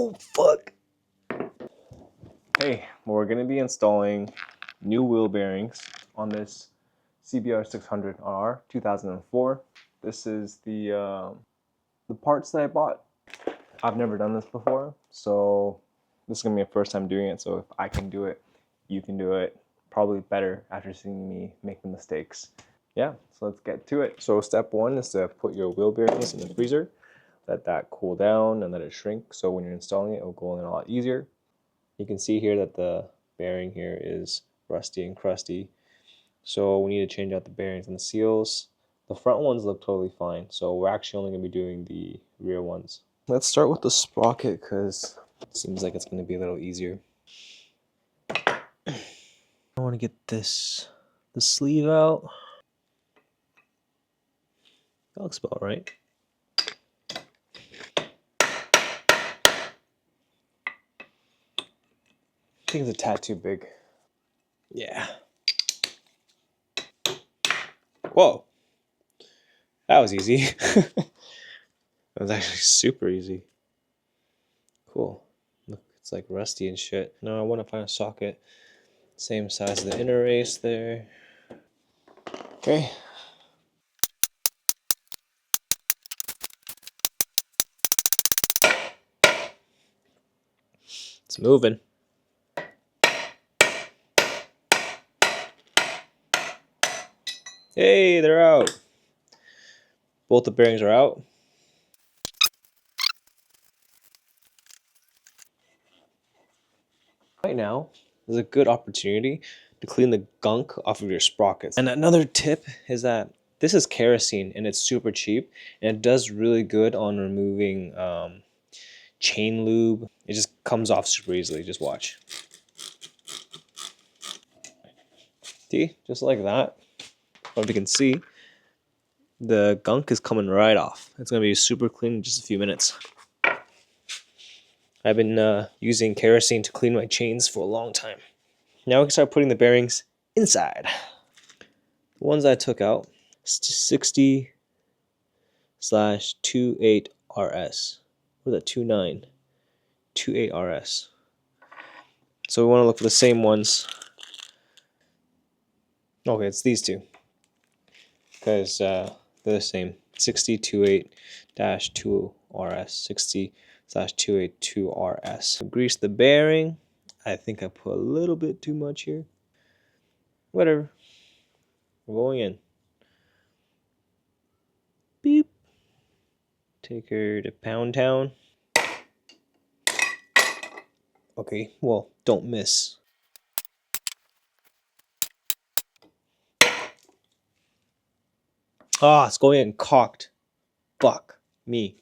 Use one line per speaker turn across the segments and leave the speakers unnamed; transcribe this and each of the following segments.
Oh, fuck. Hey, we're going to be installing new wheel bearings on this CBR600RR 2004. This is the parts that I bought. I've never done this before, so this is going to be my first time doing it. So if I can do it, you can do it probably better after seeing me make the mistakes. Yeah, so let's get to it. So step one is to put your wheel bearings in the freezer. Let that cool down and let it shrink, so when you're installing it, it'll go in a lot easier. You can see here that the bearing here is rusty and crusty, so we need to change out the bearings and the seals. The front ones look totally fine, so we're actually only going to be doing the rear ones. Let's start with the sprocket because it seems like it's going to be a little easier. I want to get the sleeve out. That looks about right. I think it's a tad too big. Yeah. Whoa. That was easy. That was actually super easy. Cool. Look, it's like rusty and shit. Now I want to find a socket same size as the inner race there. Okay. It's moving. Hey, they're out. Both the bearings are out. Right now is a good opportunity to clean the gunk off of your sprockets. And another tip is that this is kerosene and it's super cheap, and it does really good on removing chain lube. It just comes off super easily. Just watch. See, just like that. If you can see, the gunk is coming right off. It's gonna be super clean in just a few minutes. I've been using kerosene to clean my chains for a long time. Now we can start putting the bearings inside. The ones I took out, 60/28RS. What is that? 28RS. So we want to look for the same ones. Okay, it's these two, because they're the same. 60/28-2RS. 60/282RS. Grease the bearing. I think I put a little bit too much here. Whatever. We're going in. Beep. Take her to Pound Town. Okay, well, don't miss. Ah, it's going in cocked. Fuck me.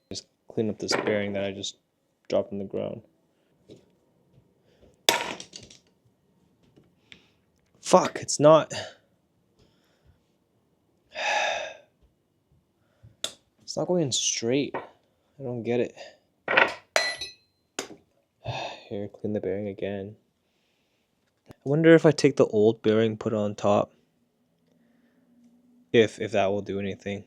Just clean up this bearing that I just dropped on the ground. Fuck, it's not. It's not going straight. I don't get it. Here, clean the bearing again. I wonder if I take the old bearing, put it on top, if that will do anything.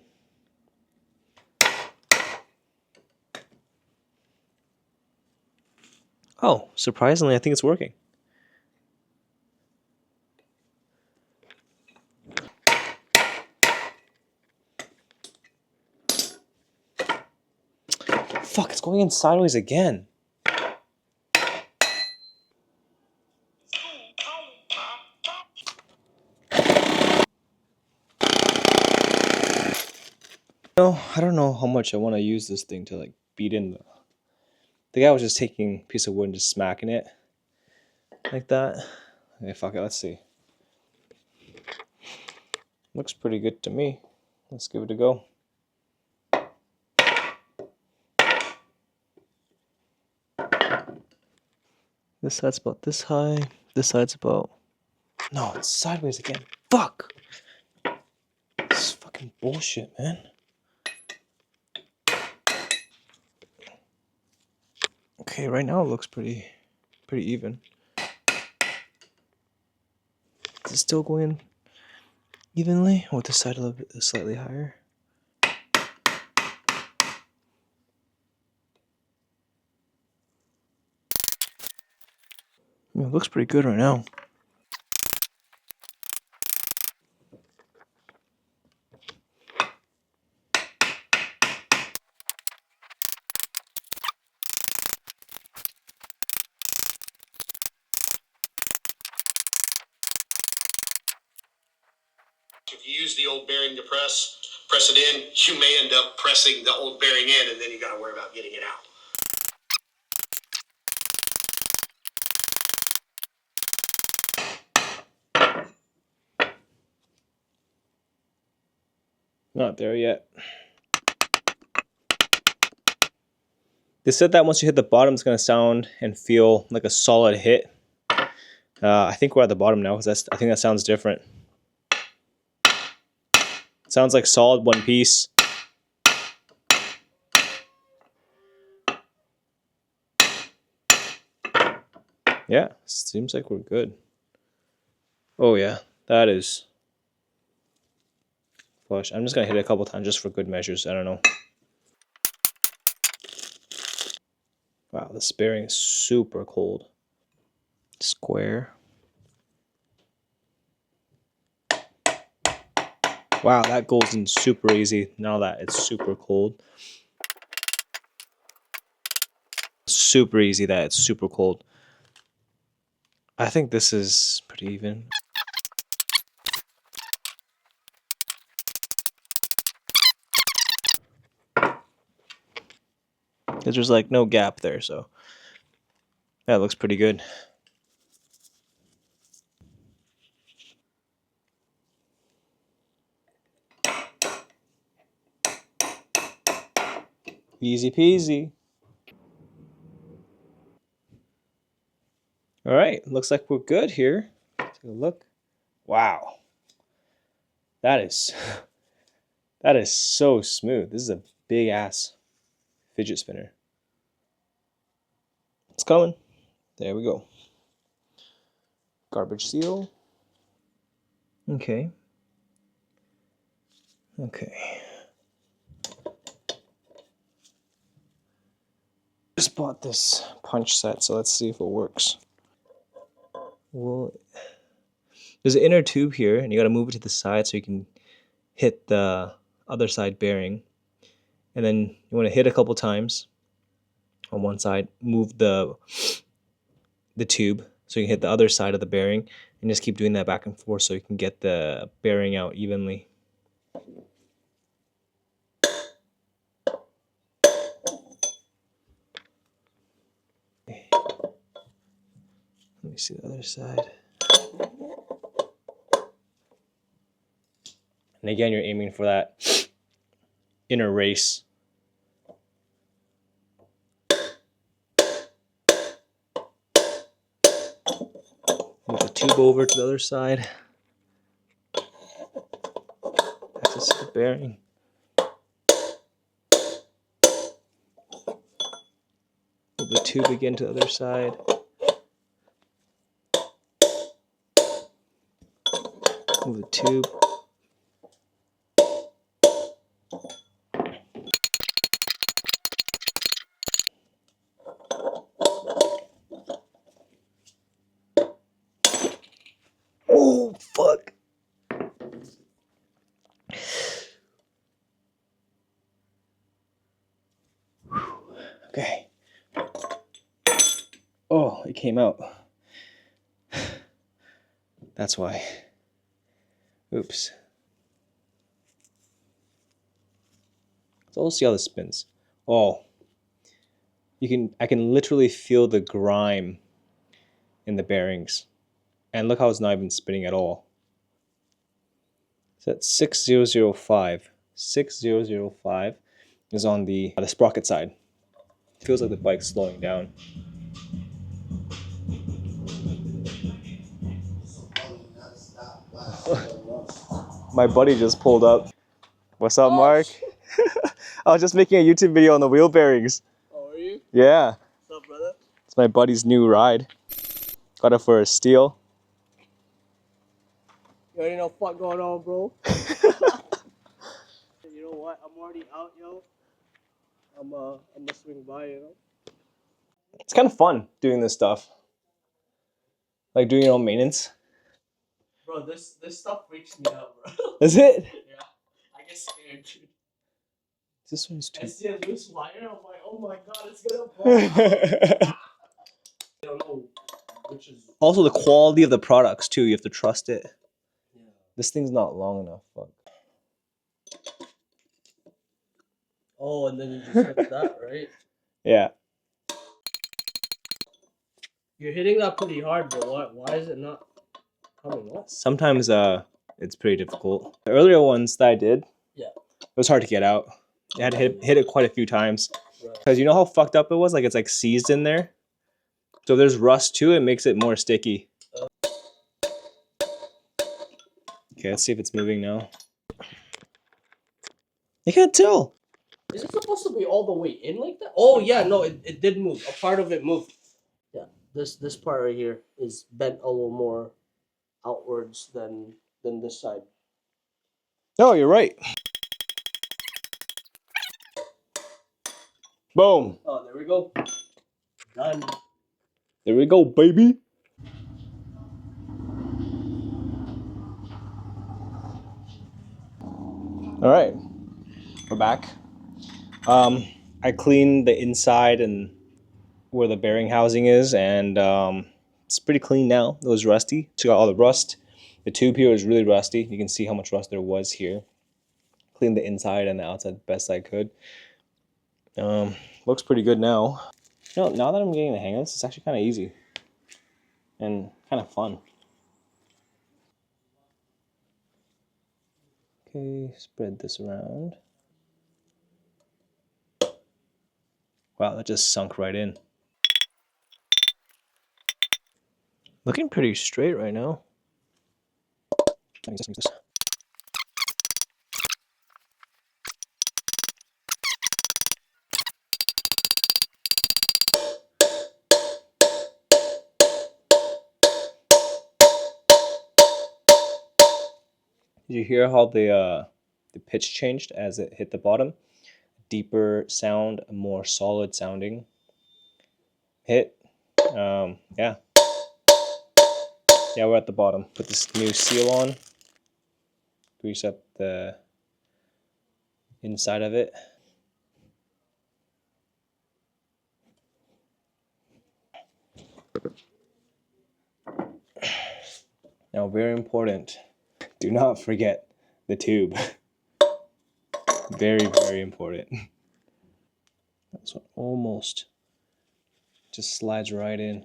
Oh, surprisingly, I think it's working. Fuck, it's going in sideways again. No, I don't know how much I want to use this thing to like beat in the guy was just taking a piece of wood and just smacking it like that. Okay, fuck it, let's see. Looks pretty good to me. Let's give it a go. This side's about this high. This side's about... No, it's sideways again. Fuck! This is fucking bullshit, man. Okay, right now it looks pretty even. Is it still going evenly? Or with this side a little bit slightly higher? It looks pretty good right now.
If you use the old bearing to press it in, you may end up pressing the old bearing in, and then you got to worry about getting it out.
Not there yet. They said that once you hit the bottom, it's going to sound and feel like a solid hit. I think we're at the bottom now, because I think that sounds different. It sounds like solid one piece. Yeah, seems like we're good. Oh yeah, that is flush. I'm just going to hit it a couple times just for good measures. I don't know. Wow, this bearing is super cold. Square. Wow, that goes in super easy now that it's super cold. Super easy that it's super cold. I think this is pretty even. Because there's like no gap there, so that looks pretty good. Easy peasy. All right, looks like we're good here. Take a look. Wow, that is so smooth. This is a big ass fidget spinner. It's coming. There we go. Garbage seal. Okay. Okay. Just bought this punch set, so let's see if it works. Well, there's an inner tube here, and you got to move it to the side so you can hit the other side bearing. And then you want to hit a couple times on one side, move the tube so you can hit the other side of the bearing, and just keep doing that back and forth so you can get the bearing out evenly. Let me see the other side. And again, you're aiming for that inner race. Move the tube over to the other side. Access the bearing. Move the tube again to the other side. Move the tube. Oh, fuck. Okay. Oh, it came out. That's why. Oops. So let's see how this spins. Oh. I can literally feel the grime in the bearings. And look how it's not even spinning at all. So that's 6005. 6005 is on the sprocket side. It feels like the bike's slowing down. My buddy just pulled up. What's up, Mark? I was just making a YouTube video on the wheel bearings.
Oh, are you?
Yeah.
What's up, brother?
It's my buddy's new ride. Got it for a steal.
You already know what going on, bro. You know what? I'm already out, yo. I'm gonna swing by, you know.
It's kind of fun doing this stuff. Like doing your own maintenance?
Bro, this stuff freaks me out, bro.
Is it?
Yeah, I get scared, dude.
This one's
I
too.
see a loose wire, I'm like, oh my god, it's gonna fall out. I don't know which is.
Also, the quality of the products too. You have to trust it.
Yeah.
This thing's not long enough. Fuck.
Oh, and then you just hit that, right?
Yeah.
You're hitting that pretty hard, bro. Why is it not coming off?
Sometimes it's pretty difficult. The earlier ones that I did,
Yeah,
it was hard to get out. I had to hit it quite a few times.
right.
Because you know how fucked up it was? Like it's like seized in there. So if there's rust too, it makes it more sticky. Okay, let's see if it's moving now. You can't tell.
Is it supposed to be all the way in like that? Oh yeah, no, it did move. A part of it moved. Yeah, this part right here is bent a little more outwards than this side.
No, you're right. Boom.
Oh, there we go. Done.
There we go, baby. All right, we're back. I cleaned the inside and where the bearing housing is, and it's pretty clean now. It was rusty. Took out all the rust. The tube here was really rusty. You can see how much rust there was here. Cleaned the inside and the outside best I could. Looks pretty good now. You know, now that I'm getting the hang of this, it's actually kind of easy and kind of fun. Okay, spread this around. Wow, that just sunk right in. Looking pretty straight right now. Did you hear how the pitch changed as it hit the bottom? Deeper sound, a more solid sounding hit. Yeah, we're at the bottom. Put this new seal on. Grease up the inside of it. Now, very important, do not forget the tube. Very, very important. That's what almost just slides right in.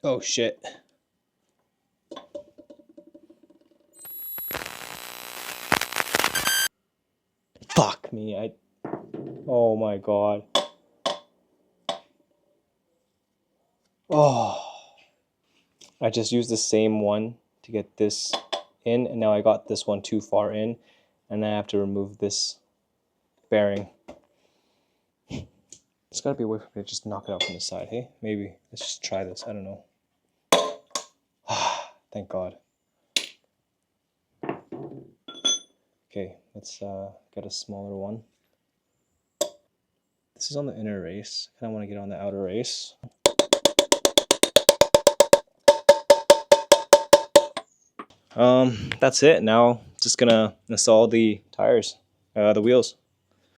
Oh shit. Fuck me, oh my god. Oh. I just used the same one to get this in, and now I got this one too far in, and I have to remove this bearing. It's gotta be a way for me to just knock it out from the side, hey? Maybe. Let's just try this, I don't know. Thank God. Okay, let's get a smaller one. This is on the inner race. I kinda wanna get on the outer race. That's it. Now just gonna install the tires, the wheels.